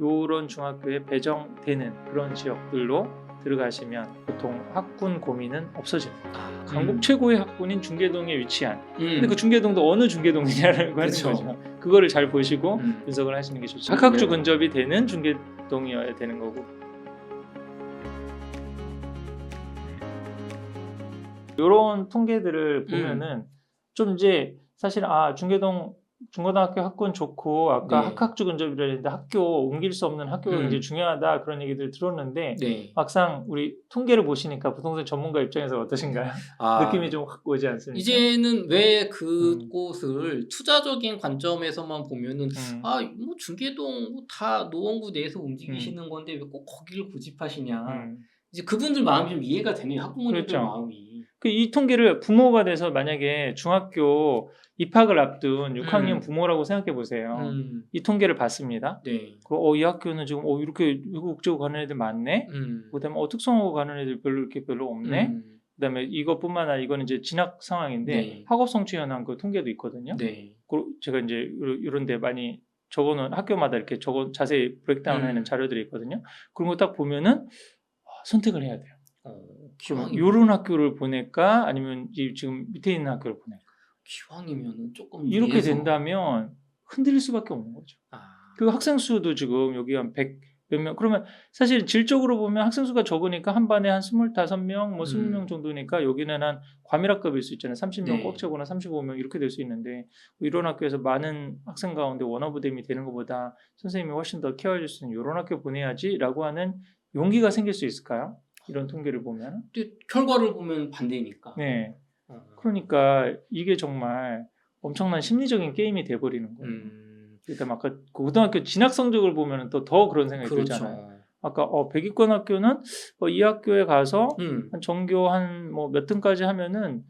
요런 중학교에 배정되는 그런 지역들로 들어가시면 보통 학군 고민은 없어집니다. 전국 최고의 학군인 중계동에 위치한 근데 그 중계동도 어느 중계동이냐라는 거 하는 그쵸. 거죠. 그거를 잘 보시고 분석을 하시는 게 좋죠. 학학주 근접이 되는 중계동이어야 되는 거고 요런 통계들을 보면은 좀 이제 사실 중계동 중고등학교 학군 좋고 아까 네. 학학주 근접이라 했는데 학교 옮길 수 없는 학교가 굉장히 중요하다 그런 얘기들 들었는데 네. 막상 우리 통계를 보시니까 부동산 전문가 입장에서 어떠신가요? 느낌이 좀 확 오지 않습니까? 이제는 왜 그곳을 투자적인 관점에서만 보면은 뭐 중계동 뭐 다 노원구 내에서 움직이시는 건데 왜 꼭 거기를 고집하시냐. 이제 그분들 마음이 좀 이해가 되네요. 학부모님들 그렇죠. 마음이. 이 통계를 부모가 돼서 만약에 중학교 입학을 앞둔 6학년 부모라고 생각해 보세요. 이 통계를 봤습니다. 네. 그리고 이 학교는 지금 이렇게 외국적으로 가는 애들 많네. 그다음에 특성화고 가는 애들 별로 없네. 그다음에 이것뿐만 아니라 이거는 이제 진학 상황인데 네. 학업 성취 현황 그 통계도 있거든요. 네. 그리고 제가 이제 이런데 많이 적어놓은 학교마다 이렇게 자세히 브레이크다운하는 자료들이 있거든요. 그런 거 딱 보면은 선택을 해야 돼요. 그럼 이런 학교를 보낼까 아니면 지금 밑에 있는 학교를 보낼까? 기왕이면은 조금 이렇게 된다면 흔들릴 수밖에 없는 거죠. 그 학생 수도 지금 여기 한 100 몇 명. 그러면 사실 질적으로 보면 학생 수가 적으니까 한 반에 한 25명, 뭐 20명 정도니까 여기는 한 과밀학급일 수 있잖아요. 30명 꽉 차거나 35명 이렇게 될 수 있는데 이런 학교에서 많은 학생 가운데 원어브댐이 되는 것보다 선생님이 훨씬 더 케어해 줄 수 있는 이런 학교 보내야지라고 하는 용기가 생길 수 있을까요? 이런 통계를 보면. 근데 결과를 보면 반대니까. 네. 그러니까 이게 정말 엄청난 심리적인 게임이 돼버리는 거예요. 일단 아까 고등학교 진학 성적을 보면 더 그런 생각이 들잖아요. 아까 100위권 학교는 이 학교에 가서 한 전교 한 뭐 몇 등까지 하면은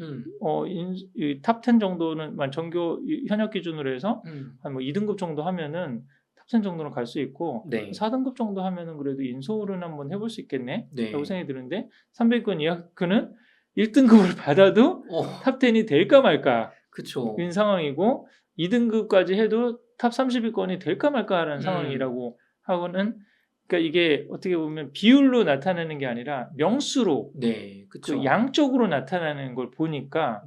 탑 10 정도는 전교 현역 기준으로 해서 한 뭐 2등급 정도 하면은 탑 10 정도는 갈 수 있고 네. 4등급 정도 하면은 그래도 인서울은 한번 해볼 수 있겠네 네. 라고 생각이 드는데 300위권 이 학교는 1등급을 받아도 탑 10이 될까 말까 인 상황이고 2등급까지 해도 탑 30위권이 될까 말까 하는 상황이라고 하고는 그러니까 이게 어떻게 보면 비율로 나타내는 게 아니라 명수로 그 양적으로 나타나는 걸 보니까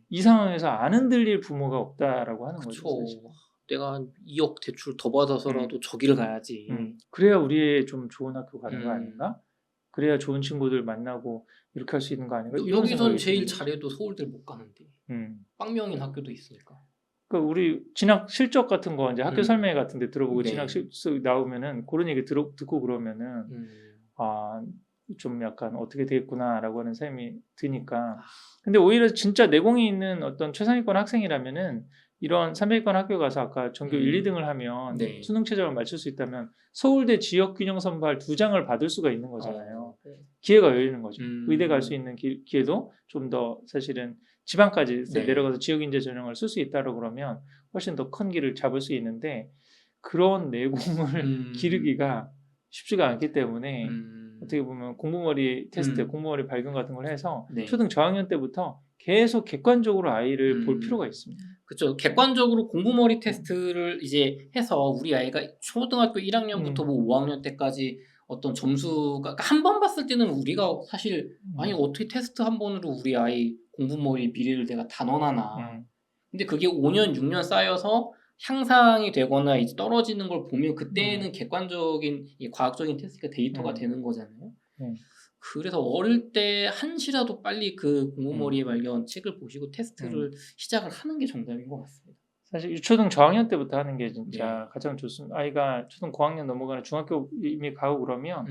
이 상황에서 안 흔들릴 부모가 없다라고 하는 거죠. 사실. 내가 한 2억 대출 더 받아서라도 저기를 가야지. 그래야 우리의 좀 좋은 학교 가는 거 아닌가? 그래야 좋은 친구들 만나고 이렇게 할 수 있는 거 아닌가? 여기선 제일 잘해도 서울대 못 가는데. 빵명인 학교도 있으니까. 그러니까 우리 진학 실적 같은 거 이제 학교 설명회 같은 데 들어보고 진학 실적 나오면은 그런 얘기 듣고 그러면은 좀 약간 어떻게 되겠구나라고 하는 생각이 드니까. 근데 오히려 진짜 내공이 있는 어떤 최상위권 학생이라면은 이런 300위권 학교 가서 아까 전교 1, 2등을 하면 수능 최저를 맞출 수 있다면 서울대 지역균형 선발 2장을 받을 수가 있는 거잖아요. 기회가 열리는 거죠. 의대 갈 수 있는 기회도 좀 더 사실은 지방까지 내려가서 지역인재 전형을 쓸 수 있다고 그러면 훨씬 더 큰 길을 잡을 수 있는데 그런 내공을 기르기가 쉽지가 않기 때문에 어떻게 보면 공부머리 테스트, 공부머리 발견 같은 걸 해서 초등 저학년 때부터 계속 객관적으로 아이를 볼 필요가 있습니다. 그렇죠. 객관적으로 공부머리 테스트를 이제 해서 우리 아이가 초등학교 1학년부터 뭐 5학년 때까지 어떤 점수가 그러니까 한 번 봤을 때는 우리가 사실 아니 어떻게 테스트 한 번으로 우리 아이 공부머리 미래를 내가 단언하나. 근데 그게 5년, 6년 쌓여서 향상이 되거나 이제 떨어지는 걸 보면 그때는 객관적인 과학적인 테스트가 데이터가 되는 거잖아요. 그래서 어릴 때 한시라도 빨리 그 공부머리의 발견 책을 보시고 테스트를 시작을 하는 게 정답인 것 같습니다. 사실 유초등 저학년 때부터 하는 게 진짜 가장 좋습니다. 아이가 초등 고학년 넘어가는 중학교 이미 가고 그러면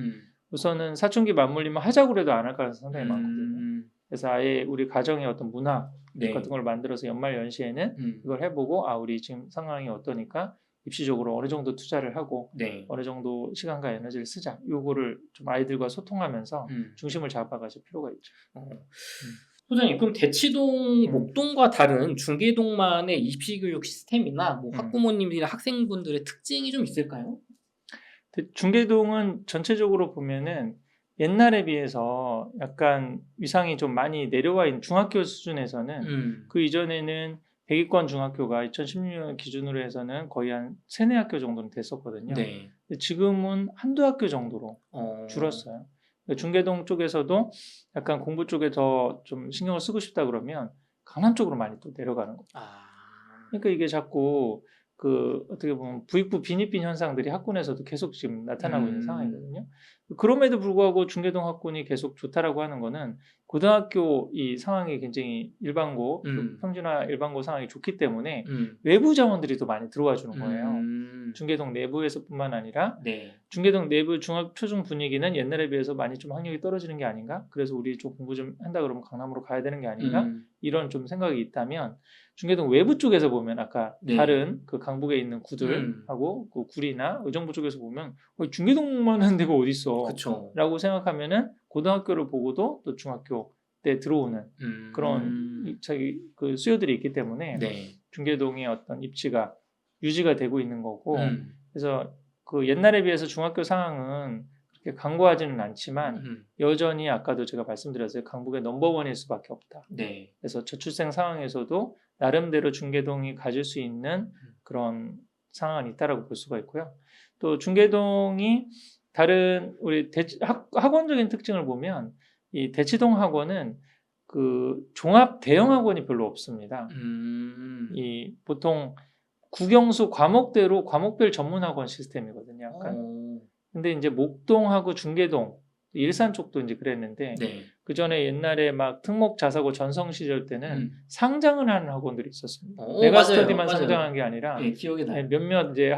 우선은 사춘기 맞물리면 하자고 해도 안 할 가능성이 상당히 많거든요. 그래서 아예 우리 가정의 어떤 문화 같은 걸 만들어서 연말 연시에는 이걸 해보고 우리 지금 상황이 어떠니까 입시적으로 어느 정도 투자를 하고 어느 정도 시간과 에너지를 쓰자. 요거를 좀 아이들과 소통하면서 중심을 잡아가실 필요가 있죠. 소장님, 그럼 대치동, 목동과 다른 중계동만의 입시교육 시스템이나 뭐 학부모님이나 학생분들의 특징이 좀 있을까요? 중계동은 전체적으로 보면은 옛날에 비해서 약간 위상이 좀 많이 내려와 있는 중학교 수준에서는 그 이전에는 100위권 중학교가 2016년 기준으로 해서는 거의 한 3-4학교 정도는 됐었거든요. 네. 근데 지금은 한두 학교 정도로 줄었어요. 중계동 쪽에서도 약간 공부 쪽에 더 좀 신경을 쓰고 싶다 그러면 강남 쪽으로 많이 또 내려가는 거예요. 그러니까 이게 자꾸 그 어떻게 보면 부익부 빈익빈 현상들이 학군에서도 계속 지금 나타나고 있는 상황이거든요. 그럼에도 불구하고 중계동 학군이 계속 좋다라고 하는 거는 고등학교 이 상황이 굉장히 일반고 그 평준화 일반고 상황이 좋기 때문에 외부 자원들이 더 많이 들어와 주는 거예요. 중계동 내부에서뿐만 아니라 네. 중계동 내부 중학 초중 분위기는 옛날에 비해서 많이 좀 학력이 떨어지는 게 아닌가? 그래서 우리 좀 공부 좀 한다 그러면 강남으로 가야 되는 게 아닌가? 이런 좀 생각이 있다면 중계동 외부 쪽에서 보면 아까 네. 다른 그 강북에 있는 구들하고 그 구리나 의정부 쪽에서 보면 중계동만 하는 데가 어디 있어? 그쵸. 라고 생각하면은 고등학교를 보고도 또 중학교 때 들어오는 그런 자기 그 수요들이 있기 때문에 네. 중계동의 어떤 입지가 유지가 되고 있는 거고 그래서 그 옛날에 비해서 중학교 상황은 그렇게 강고하지는 않지만 여전히 아까도 제가 말씀드렸어요. 강북의 넘버원일 수밖에 없다. 네. 그래서 저출생 상황에서도 나름대로 중계동이 가질 수 있는 그런 상황은 있다라고 볼 수가 있고요. 또 중계동이 다른 우리 학원적인 특징을 보면 이 대치동 학원은 그 종합 대형 학원이 별로 없습니다. 이 보통 국영수 과목대로 과목별 전문 학원 시스템이거든요. 약간. 근데 이제 목동하고 중계동, 일산 쪽도 이제 그랬는데 네. 그 전에 옛날에 막 특목 자사고 전성 시절 때는 상장을 하는 학원들이 있었습니다. 메가스터디만 상장한 게 아니라 네, 기억이 나요. 몇몇 이제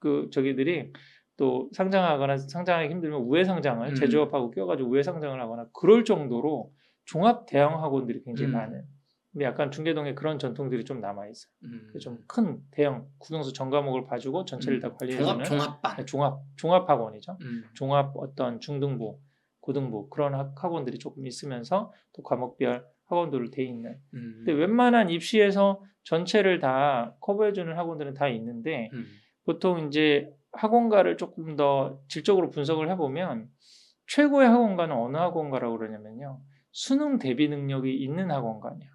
그 저기들이 또 상장하거나 상장하기 힘들면 우회 상장을 제조업하고 껴가지고 우회 상장을 하거나 그럴 정도로 종합 대형 학원들이 굉장히 많아요. 근데 약간 중계동에 그런 전통들이 좀 남아 있어요. 좀 큰 대형 국영수 전 과목을 봐주고 전체를 다 관리해주는 종합반. 종합 학원이죠. 종합 어떤 중등부, 고등부 그런 학원들이 조금 있으면서 또 과목별 학원들로 돼 있는. 근데 웬만한 입시에서 전체를 다 커버해주는 학원들은 다 있는데 보통 이제 학원가를 조금 더 질적으로 분석을 해보면 최고의 학원가는 어느 학원가라고 그러냐면요. 수능 대비 능력이 있는 학원가냐.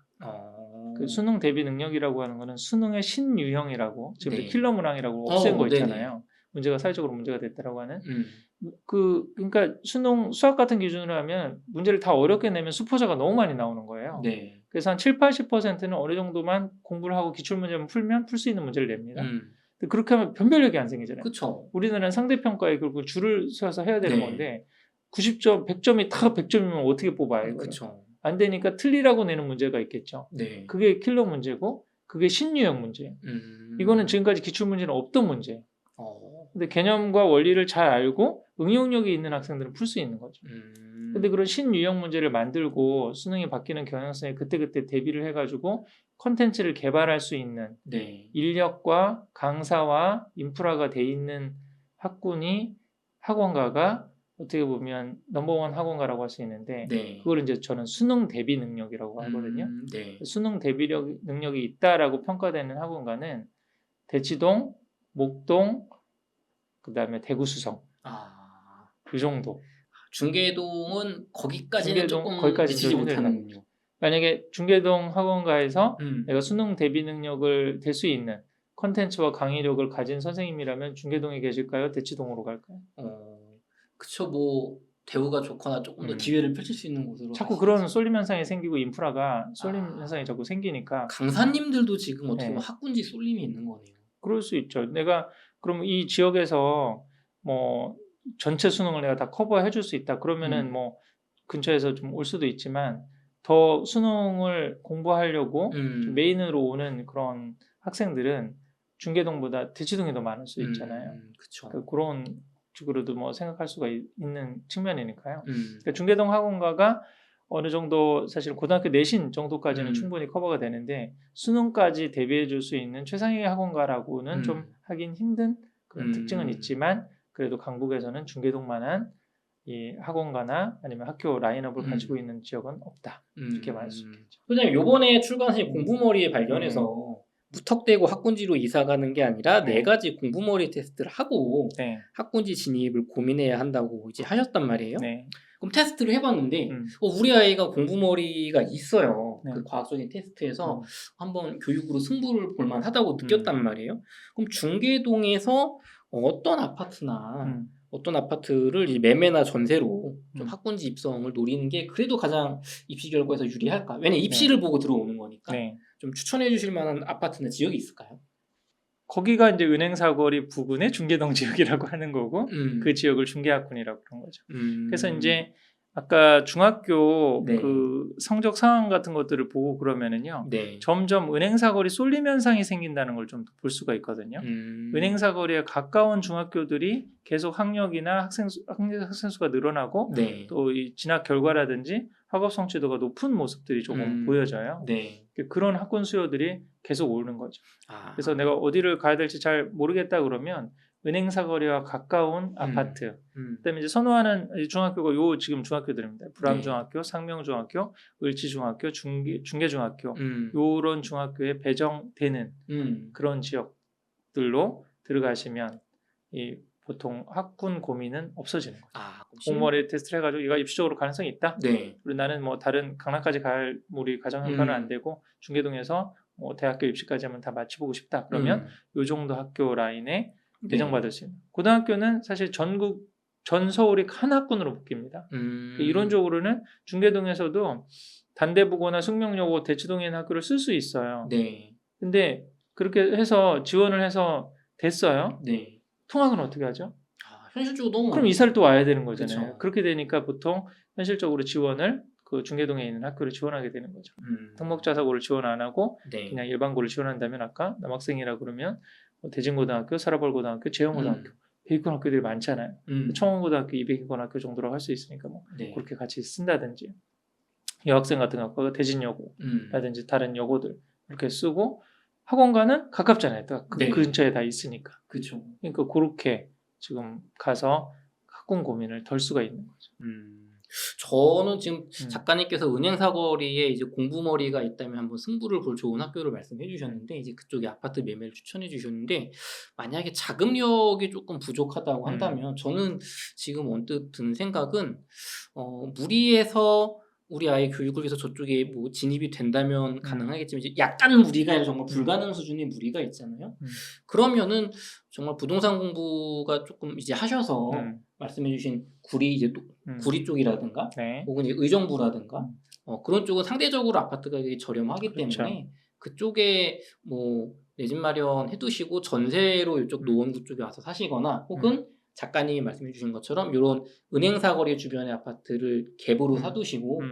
그 수능 대비 능력이라고 하는 거는 수능의 신유형이라고 지금 네. 킬러 문항이라고 없앤 거 있잖아요. 네네. 문제가 사회적으로 문제가 됐다라고 하는 그러니까 수능 수학 같은 기준으로 하면 문제를 다 어렵게 내면 수포자가 너무 많이 나오는 거예요. 네. 그래서 한 70-80%는 어느 정도만 공부를 하고 기출 문제만 풀면 풀 수 있는 문제를 냅니다. 근데 그렇게 하면 변별력이 안 생기잖아요. 그렇죠. 우리나라는 상대평가에 결국 줄을 서서 해야 되는 네. 건데 90점, 100점이 다 100점이면 어떻게 뽑아요? 그렇죠. 안 되니까 틀리라고 내는 문제가 있겠죠. 네. 그게 킬러 문제고 그게 신유형 문제예요. 이거는 지금까지 기출문제는 없던 문제예요. 근데 개념과 원리를 잘 알고 응용력이 있는 학생들은 풀 수 있는 거죠. 근데 그런 신유형 문제를 만들고 수능이 바뀌는 경향성에 그때그때 대비를 해가지고 컨텐츠를 개발할 수 있는 네. 인력과 강사와 인프라가 돼 있는 학원가가 어떻게 보면 넘버원 학원가라고 할 수 있는데 네. 그걸 이제 저는 수능 대비 능력이라고 하거든요. 네. 수능 대비 능력이 있다라고 평가되는 학원가는 대치동, 목동, 그다음에 대구 수성 이 정도. 중계동은 거기까지는 조금 거기까지 미치지 못하는군요. 만약에 중계동 학원가에서 내가 수능 대비 능력을 될 수 있는 컨텐츠와 강의력을 가진 선생님이라면 중계동에 계실까요? 대치동으로 갈까요? 그쵸, 뭐 대우가 좋거나 조금 더 기회를 펼칠 수 있는 곳으로 자꾸 그런 쏠림 현상이 생기고 인프라가 쏠림 현상이 자꾸 생기니까 강사님들도 지금 어떻게 보면 학군지 쏠림이 있는 거네요. 그럴 수 있죠. 내가 그럼 이 지역에서 뭐 전체 수능을 내가 다 커버해 줄 수 있다. 그러면은 뭐 근처에서 좀 올 수도 있지만 더 수능을 공부하려고 메인으로 오는 그런 학생들은 중계동보다 대치동이 더 많을 수 있잖아요. 그쵸. 그러니까 그런 쪽으로도 뭐 생각할 수가 있는 측면이니까요. 그러니까 중계동 학원가가 어느 정도 사실 고등학교 내신 정도까지는 충분히 커버가 되는데 수능까지 대비해 줄 수 있는 최상위 학원가라고는 좀 하긴 힘든 그런 특징은 있지만 그래도 강북에서는 중계동만한 이 학원가나 아니면 학교 라인업을 가지고 있는 지역은 없다. 이렇게 말할 수 있겠죠. 소장님, 요번에 출간하신 공부머리에 발견해서 무턱대고 학군지로 이사가는 게 아니라 네 가지 공부머리 테스트를 하고 학군지 진입을 고민해야 한다고 이제 하셨단 말이에요. 그럼 테스트를 해봤는데 음. 우리 아이가 공부머리가 있어요. 네. 그 과학적인 테스트에서 한번 교육으로 승부를 볼 만하다고 느꼈단 말이에요. 그럼 중계동에서 어떤 아파트나 어떤 아파트를 이제 매매나 전세로 좀 학군지 입성을 노리는 게 그래도 가장 입시 결과에서 유리할까? 왜냐면 입시를 보고 들어오는 거니까. 네. 좀 추천해 주실 만한 아파트나 지역이 있을까요? 거기가 이제 은행사거리 부근의 중계동 지역이라고 하는 거고 그 지역을 중계학군이라고 그런 거죠. 그래서 이제 아까 중학교 네. 그 성적 상황 같은 것들을 보고 그러면은요. 네. 점점 은행사거리 쏠림 현상이 생긴다는 걸 좀 볼 수가 있거든요. 은행사거리에 가까운 중학교들이 계속 학력이나 학생 수가 늘어나고 네. 또 이 진학 결과라든지 학업 성취도가 높은 모습들이 조금 보여져요. 네. 그런 학군 수요들이 계속 오르는 거죠. 아. 그래서 내가 어디를 가야 될지 잘 모르겠다 그러면 은행사거리와 가까운 아파트. 그다음에 이제 선호하는 중학교가 요 지금 중학교들입니다. 불암중학교, 상명중학교, 을지중학교, 중계중학교 요런 중학교에 배정되는 그런 지역들로 들어가시면 이 보통 학군 고민은 없어지는 거죠. 공무원의 테스트를 해가지고 이거 입시적으로 가능성이 있다. 네. 그리고 나는 뭐 다른 강남까지 갈 우리 가정 형편은 안 되고 중계동에서 뭐 대학교 입시까지 하면 다 마치보고 싶다. 그러면 요 정도 학교 라인에 배정받을 수 있는. 고등학교는 사실 전 서울이 한 학군으로 묶입니다. 이론적으로는 중계동에서도 단대부고나 숙명여고, 대치동에 있는 학교를 쓸 수 있어요. 네. 근데 그렇게 해서 지원을 해서 됐어요. 네. 통학은 어떻게 하죠? 현실적으로 너무 그럼 이사를 또 와야 되는 거잖아요. 그쵸. 그렇게 되니까 보통 현실적으로 지원을 그 중계동에 있는 학교를 지원하게 되는 거죠. 특목자사고를 지원 안 하고 네. 그냥 일반고를 지원한다면 아까 남학생이라 그러면 뭐 대진고등학교, 사라벌고등학교, 재영고등학교, 100권 학교들이 많잖아요. 청원고등학교 200권 학교 정도로 할 수 있으니까 뭐 네. 그렇게 같이 쓴다든지 여학생 같은 학교가 대진여고라든지 다른 여고들 이렇게 쓰고 학원가는 가깝잖아요. 그 네. 근처에 다 있으니까. 그렇죠. 그러니까 그렇게 지금 가서 학군 고민을 덜 수가 있는 거죠. 저는 지금 작가님께서 은행사거리에 이제 공부머리가 있다면 한번 승부를 볼 좋은 학교를 말씀해 주셨는데 이제 그쪽에 아파트 매매를 추천해 주셨는데 만약에 자금력이 조금 부족하다고 한다면 저는 지금 언뜻 드는 생각은 무리해서 우리 아이 교육을 위해서 저쪽에 뭐 진입이 된다면 가능하겠지만 이제 약간은 무리가 아니라 정말 불가능 수준의 무리가 있잖아요. 그러면은 정말 부동산 공부가 조금 이제 하셔서 말씀해주신 구리 이제 또 구리 쪽이라든가 네. 혹은 이제 의정부라든가 그런 쪽은 상대적으로 아파트 가격이 저렴하기 그렇죠. 때문에 그쪽에 뭐 내 집 마련 해두시고 전세로 이쪽 노원구 쪽에 와서 사시거나 혹은 작가님이 말씀해주신 것처럼 이런 은행사거리 주변의 아파트를 갭으로 사두시고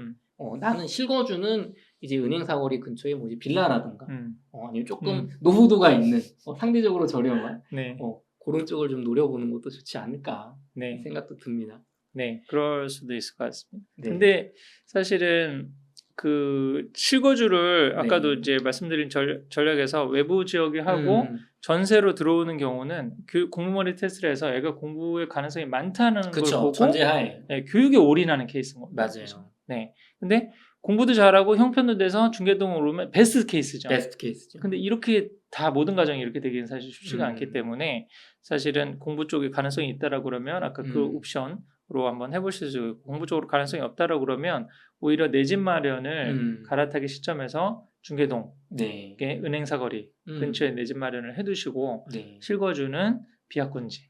나는 실거주는 이제 은행사거리 근처에 뭐 이제 빌라라든가 아니면 조금 노후도가 있는 상대적으로 저렴한 네. 그런 쪽을 좀 노려보는 것도 좋지 않을까 네. 생각도 듭니다. 네, 그럴 수도 있을 것 같습니다. 네. 근데 사실은 그 실거주를 아까도 이제 말씀드린 전략에서 외부 지역에 하고 전세로 들어오는 경우는 공부머리 테스트를 해서 애가 공부의 가능성이 많다는 걸 보고 전제하에 교육에 올인하는 케이스인 겁니다. 맞아요. 네, 근데 공부도 잘하고 형편도 돼서 중계동으로 오면 베스트 케이스죠. 베스트 케이스죠. 근데 이렇게 다 모든 가정이 이렇게 되기는 사실 쉽지가 않기 때문에 사실은 공부 쪽에 가능성이 있다라고 그러면 아까 그 옵션으로 한번 해보실 수 있고 공부 쪽으로 가능성이 없다라고 그러면 오히려 내 집 마련을 갈아타기 시점에서 중계동, 네. 은행사거리 근처에 내 집 마련을 해두시고 네. 실거주는 비학군지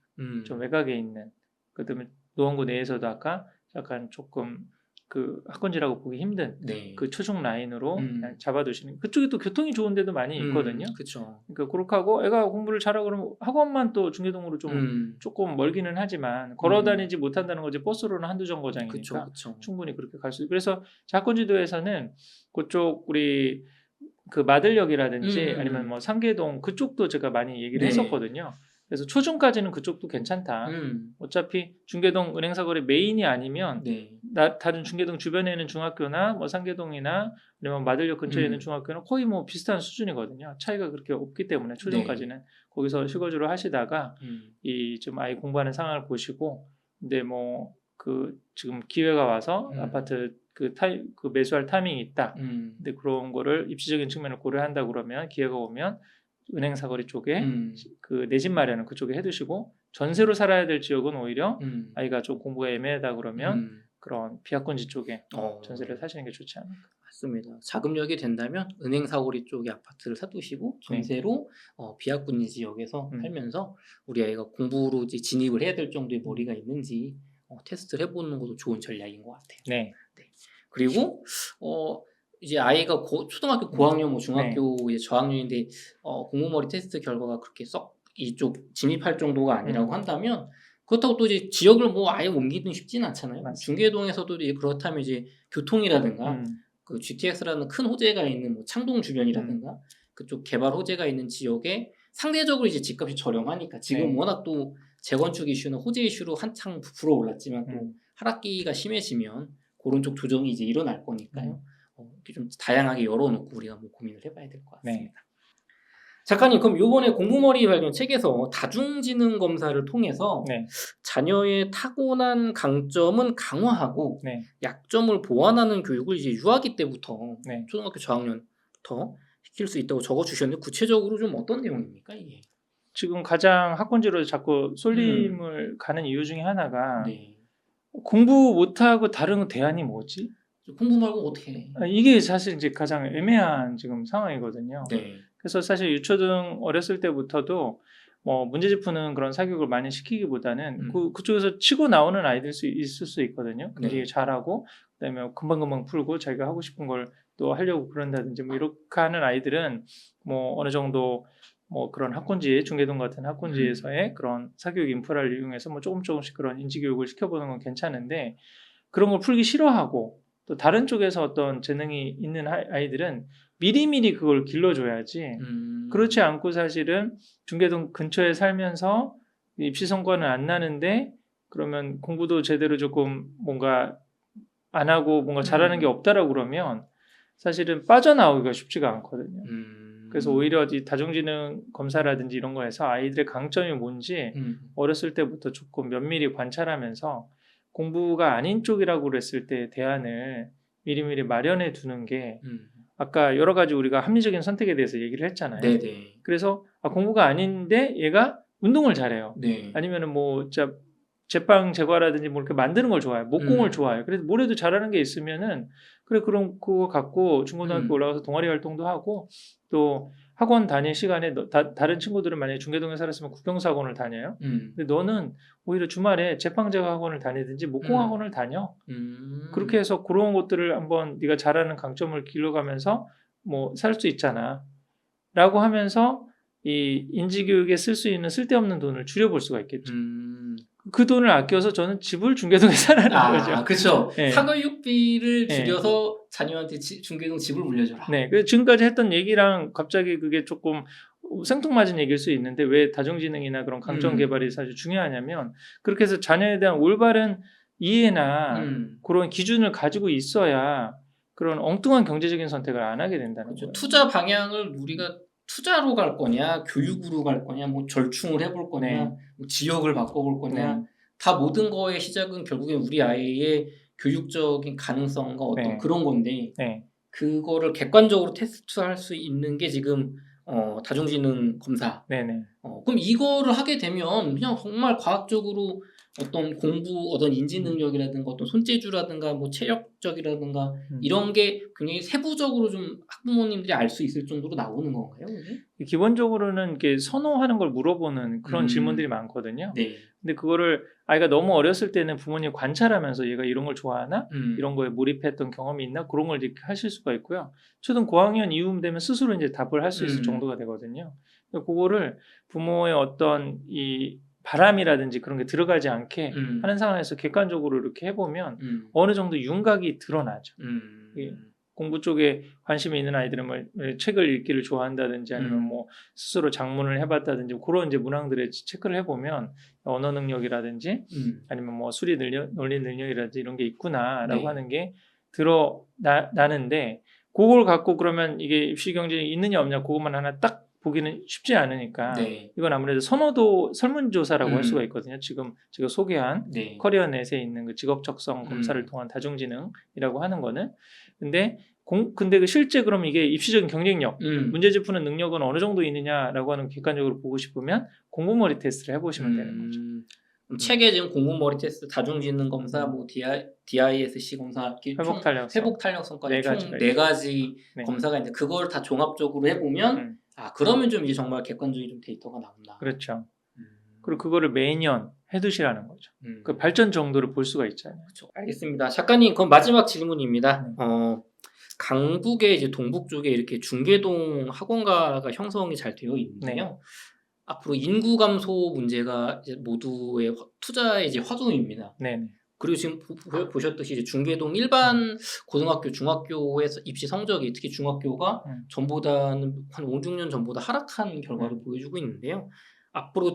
좀 외곽에 있는 그다음에 노원구 내에서도 아까 약간 조금 그 학군지라고 보기 힘든 그 초중 라인으로 그냥 잡아두시는 그쪽에 또 교통이 좋은 데도 많이 있거든요. 그렇죠. 그러니까 그렇게 하고 애가 공부를 잘하고 그러면 학원만 또 중계동으로 좀 조금 멀기는 하지만 걸어다니지 못한다는 거지 버스로는 한두 정거장이니까 충분히 그렇게 갈 수 있고 그래서 학군지도에서는 그쪽 우리 그 마들역이라든지 아니면 뭐 상계동 그쪽도 제가 많이 얘기를 했었거든요. 그래서 초중까지는 그쪽도 괜찮다. 어차피 중계동 은행사거리 메인이 아니면 다른 중계동 주변에 있는 중학교나 뭐 상계동이나 아니면 마들역 근처에 있는 중학교는 거의 뭐 비슷한 수준이거든요. 차이가 그렇게 없기 때문에 초중까지는 거기서 실거주를 하시다가 이 좀 아이 공부하는 상황을 보시고 근데 뭐 그 지금 기회가 와서 아파트 그 매수할 타이밍이 있다. 근데 그런 거를 입시적인 측면을 고려한다 그러면 기회가 오면 은행사거리 쪽에 그 내 집 마련은 그쪽에 해두시고 전세로 살아야 될 지역은 오히려 아이가 좀 공부가 애매하다 그러면 그런 비학군지 쪽에 전세를 사시는 게 좋지 않을까. 맞습니다. 자금력이 된다면 은행 사거리 쪽에 아파트를 사두시고 전세로 비학군지 지역에서 살면서 우리 아이가 공부로 이제 진입을 해야 될 정도의 머리가 있는지 테스트를 해보는 것도 좋은 전략인 것 같아요. 네. 그리고 이제 아이가 초등학교 고학년, 뭐 중학교 이제 저학년인데 공부머리 테스트 결과가 그렇게 썩 이쪽 진입할 정도가 아니라고 한다면 그렇다고 또 이제 지역을 뭐 아예 옮기긴 쉽지는 않잖아요. 맞습니다. 중계동에서도 이제 그렇다면 이제 교통이라든가 그 GTX라는 큰 호재가 있는 뭐 창동 주변이라든가 그쪽 개발 호재가 있는 지역에 상대적으로 이제 집값이 저렴하니까 지금 워낙 또 재건축 이슈는 호재 이슈로 한창 부풀어 올랐지만 또 하락기가 심해지면 그런 쪽 조정이 이제 일어날 거니까요. 이렇게 좀 다양하게 열어놓고 우리가 뭐 고민을 해봐야 될 것 같습니다. 네. 작가님, 그럼 이번에 공부머리 발견 책에서 다중지능 검사를 통해서 자녀의 타고난 강점은 강화하고 약점을 보완하는 교육을 이제 유아기 때부터 초등학교 저학년부터 시킬 수 있다고 적어주셨는데 구체적으로 좀 어떤 내용입니까 이게? 지금 가장 학군지로 자꾸 쏠림을 가는 이유 중에 하나가 공부 못하고 다른 대안이 뭐지? 공부 말고 어떻게 해? 이게 사실 이제 가장 애매한 지금 상황이거든요. 그래서 사실 유초등 어렸을 때부터도 뭐 문제집 푸는 그런 사교육을 많이 시키기보다는 그쪽에서 치고 나오는 아이들 있을 수 있거든요. 굉장히 잘하고 그다음에 금방금방 풀고 자기가 하고 싶은 걸 또 하려고 그런다든지 뭐 이렇게 하는 아이들은 뭐 어느 정도 뭐 그런 학군지, 중계동 같은 학군지에서의 그런 사교육 인프라를 이용해서 뭐 조금씩 그런 인지교육을 시켜보는 건 괜찮은데 그런 걸 풀기 싫어하고 또 다른 쪽에서 어떤 재능이 있는 아이들은 미리미리 그걸 길러줘야지 그렇지 않고 사실은 중계동 근처에 살면서 입시 성과는 안 나는데 그러면 공부도 제대로 조금 뭔가 안 하고 뭔가 잘하는 게 없다라고 그러면 사실은 빠져나오기가 쉽지가 않거든요. 그래서 오히려 이 다중지능 검사라든지 이런 거에서 아이들의 강점이 뭔지 어렸을 때부터 조금 면밀히 관찰하면서 공부가 아닌 쪽이라고 그랬을 때 대안을 미리미리 마련해 두는 게 아까 여러 가지 우리가 합리적인 선택에 대해서 얘기를 했잖아요. 그래서 공부가 아닌데 얘가 운동을 잘해요. 아니면은 뭐 진짜 제빵 제과라든지 뭐 이렇게 만드는 걸 좋아해요. 목공을 좋아해요. 그래서 뭐래도 잘하는 게 있으면은 그래 그럼 그거 갖고 중고등학교 올라가서 동아리 활동도 하고 또 학원 다닐 시간에 다른 친구들은 만약에 중계동에 살았으면 국영수 학원을 다녀요. 근데 너는 오히려 주말에 제빵 제과 학원을 다니든지 목공 학원을 다녀. 그렇게 해서 그런 것들을 한번 네가 잘하는 강점을 길러가면서 뭐 살 수 있잖아. 라고 하면서 이 인지교육에 쓸 수 있는 쓸데없는 돈을 줄여볼 수가 있겠죠. 그 돈을 아껴서 저는 집을 중계동에 사라는 거죠. 그렇죠. 사교육비를 줄여서 자녀한테 중계동 집을 물려줘라. 그래서 지금까지 했던 얘기랑 갑자기 그게 조금 생뚱맞은 얘기일 수 있는데 왜 다중지능이나 그런 강점 개발이 사실 중요하냐면 그렇게 해서 자녀에 대한 올바른 이해나 그런 기준을 가지고 있어야 그런 엉뚱한 경제적인 선택을 안 하게 된다는 거예요. 투자 방향을 우리가 투자로 갈 거냐, 교육으로 갈 거냐, 뭐 절충을 해볼 거냐, 뭐 지역을 바꿔볼 거냐, 다 모든 거의 시작은 결국엔 우리 아이의 교육적인 가능성과 어떤 그런 건데 그거를 객관적으로 테스트할 수 있는 게 지금 다중지능 검사. 그럼 이거를 하게 되면 그냥 정말 과학적으로 어떤 공부, 어떤 인지 능력이라든가 어떤 손재주라든가 뭐 체력적이라든가 이런 게 굉장히 세부적으로 좀 학부모님들이 알 수 있을 정도로 나오는 건가요? 기본적으로는 이렇게 선호하는 걸 물어보는 그런 질문들이 많거든요. 근데 그거를 아이가 너무 어렸을 때는 부모님 관찰하면서 얘가 이런 걸 좋아하나? 이런 거에 몰입했던 경험이 있나? 그런 걸 이렇게 하실 수가 있고요. 초등 고학년 이후 되면 스스로 이제 답을 할 수 있을 정도가 되거든요. 그거를 부모의 어떤 이 바람이라든지 그런 게 들어가지 않게 하는 상황에서 객관적으로 이렇게 해보면 어느 정도 윤곽이 드러나죠. 공부 쪽에 관심이 있는 아이들은 뭐 책을 읽기를 좋아한다든지 아니면 뭐 스스로 작문을 해봤다든지 그런 이제 문항들의 체크를 해보면 언어 능력이라든지 아니면 뭐 수리 능력, 논리 능력이라든지 이런 게 있구나라고 하는 게 드러나는데 그걸 갖고 그러면 이게 입시 경쟁이 있느냐 없느냐 그것만 하나 딱 보기는 쉽지 않으니까 이건 아무래도 선호도 설문조사라고 할 수가 있거든요. 지금 제가 소개한 커리어넷에 있는 그 직업적성 검사를 통한 다중지능이라고 하는 거는 근데 그 실제 그럼 이게 입시적인 경쟁력, 문제집 푸는 능력은 어느 정도 있느냐라고 하는 객관적으로 보고 싶으면 공부머리 테스트를 해보시면 되는 거죠. 책에 지금 공부머리 테스트, 다중지능 검사, 뭐 DISC 검사, 이렇게 회복 탄력성까지 총 4가지 네. 검사가 있는데 그걸 다 종합적으로 해보면 그러면 좀 이제 정말 객관적인 좀 데이터가 나온다. 그렇죠. 그리고 그거를 매년 해두시라는 거죠. 그 발전 정도를 볼 수가 있잖아요. 그렇죠. 알겠습니다. 작가님, 그럼 마지막 질문입니다. 강북의 이제 동북 쪽에 이렇게 중계동 학원가가 형성이 잘 되어 있는데요. 네. 앞으로 인구 감소 문제가 이제 모두의 투자의 이제 화두입니다. 네. 그리고 지금 보셨듯이 이제 중계동 일반 고등학교, 중학교에서 입시 성적이 특히 중학교가 전보다는 한 5, 6년 전보다 하락한 결과를 보여주고 있는데요. 앞으로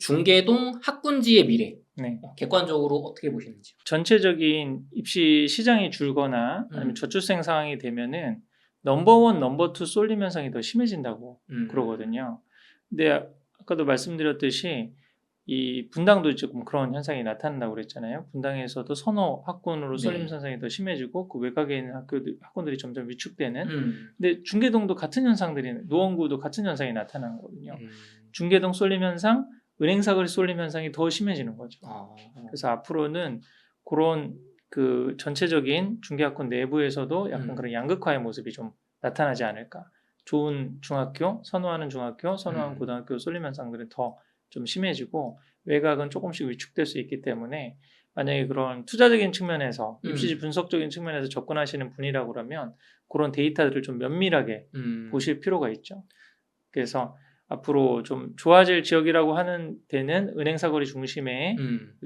중계동 학군지의 미래 객관적으로 어떻게 보시는지요? 전체적인 입시 시장이 줄거나 아니면 저출생 상황이 되면은 넘버원, 넘버2 쏠림 현상이 더 심해진다고 그러거든요. 근데 아까도 말씀드렸듯이 이 분당도 조금 그런 현상이 나타난다고 그랬잖아요. 분당에서도 선호 학군으로 쏠림 현상이 더 심해지고 그 외곽에 있는 학군들이 점점 위축되는. 근데 중계동도 같은 현상들이, 노원구도 같은 현상이 나타나는 거거든요. 중계동 쏠림 현상, 은행사거리 쏠림 현상이 더 심해지는 거죠. 그래서 앞으로는 그런 그 전체적인 중개학군 내부에서도 약간 그런 양극화의 모습이 좀 나타나지 않을까. 좋은 중학교, 선호하는 중학교, 선호하는 고등학교 쏠림 현상들은 더 좀 심해지고 외곽은 조금씩 위축될 수 있기 때문에 만약에 그런 투자적인 측면에서 입시 분석적인 측면에서 접근하시는 분이라고 그러면 그런 데이터들을 좀 면밀하게 보실 필요가 있죠. 그래서 앞으로 좀 좋아질 지역이라고 하는 데는 은행사거리 중심의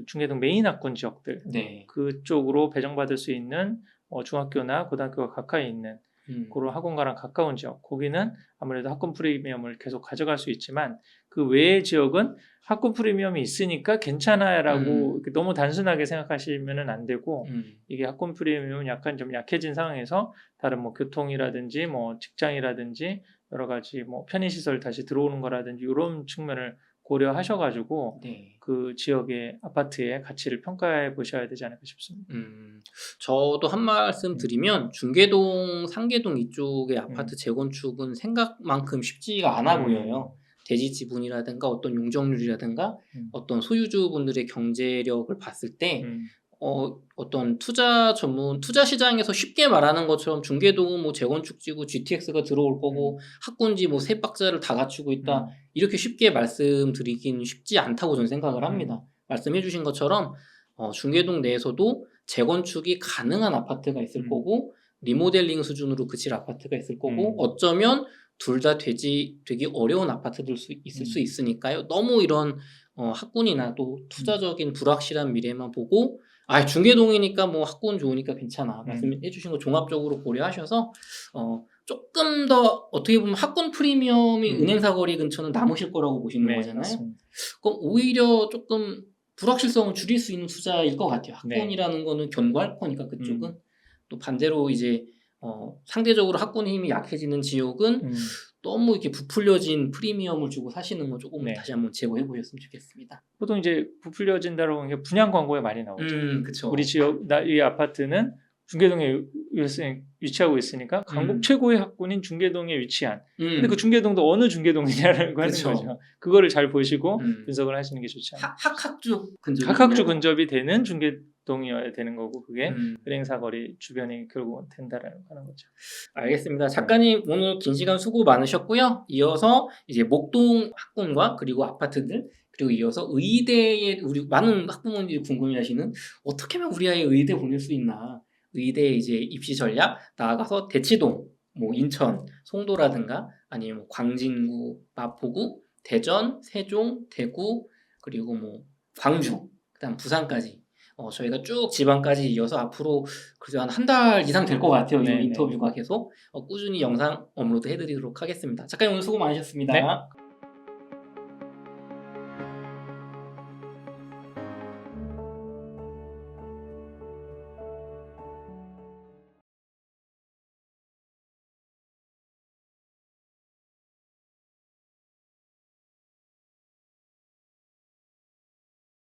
중계동 메인 학군 지역들 그쪽으로 배정받을 수 있는 중학교나 고등학교가 가까이 있는 그런 학원가랑 가까운 지역, 거기는 아무래도 학군 프리미엄을 계속 가져갈 수 있지만 그 외의 지역은 학군 프리미엄이 있으니까 괜찮아라고 너무 단순하게 생각하시면 안 되고 이게 학군 프리미엄은 약간 좀 약해진 상황에서 다른 뭐 교통이라든지 뭐 직장이라든지 여러 가지 뭐 편의시설 다시 들어오는 거라든지 이런 측면을 고려하셔가지고 그 지역의 아파트의 가치를 평가해 보셔야 되지 않을까 싶습니다. 저도 한 말씀 드리면 중계동, 상계동 이쪽의 아파트 재건축은 생각만큼 쉽지가 않아 보여요. 대지 지분이라든가 어떤 용적률이라든가 어떤 소유주분들의 경제력을 봤을 때 어떤 투자 시장에서 쉽게 말하는 것처럼 중계동은 뭐 재건축지구 GTX가 들어올 거고 학군지 뭐 세 박자를 다 갖추고 있다 이렇게 쉽게 말씀드리긴 쉽지 않다고 저는 생각을 합니다. 말씀해주신 것처럼 중계동 내에서도 재건축이 가능한 아파트가 있을 거고 리모델링 수준으로 그칠 아파트가 있을 거고 어쩌면 둘 다 되기 어려운 아파트들 있을 수 있으니까요. 너무 이런 학군이나 또 투자적인 불확실한 미래만 보고 중계동이니까 뭐 학군 좋으니까 괜찮아 말씀해 주신 거 종합적으로 고려하셔서 조금 더 어떻게 보면 학군 프리미엄이 은행사거리 근처는 남으실 거라고 보시는 거잖아요. 맞습니다. 그럼 오히려 조금 불확실성을 줄일 수 있는 투자일 것 같아요. 학군이라는 거는 견고할 거니까 그쪽은 또 반대로 이제 상대적으로 학군의 힘이 약해지는 지역은 너무 이렇게 부풀려진 프리미엄을 주고 사시는 거 조금 다시 한번 제고해 보셨으면 좋겠습니다. 보통 이제 부풀려진다라고 하는 게 분양 광고에 많이 나오죠. 그쵸. 우리 지역, 이 아파트는 중계동에 위치하고 있으니까 강북 최고의 학군인 중계동에 위치한. 근데 그 중계동도 어느 중계동이냐라고 하는 거죠. 그거를 잘 보시고 분석을 하시는 게 좋죠. 학학주 근접이 되는 중계동이어야 되는 거고 그게 은행사거리 주변이 결국은 된다라는 거죠. 알겠습니다. 작가님 오늘 긴 시간 수고 많으셨고요. 이어서 이제 목동 학군과 그리고 아파트들 그리고 이어서 의대에 우리 많은 학부모님들이 궁금해하시는 어떻게 하면 우리 아이 의대 보낼 수 있나? 의대 이제 입시 전략 나아가서 대치동, 뭐 인천, 송도라든가 아니면 뭐 광진구, 마포구, 대전, 세종, 대구 그리고 뭐 광주, 그다음 부산까지 저희가 쭉 지방까지 이어서 앞으로 그래도 한 달 이상 될 것 같아요. 이 인터뷰가 계속 꾸준히 영상 업로드 해드리도록 하겠습니다. 작가님 오늘 수고 많으셨습니다.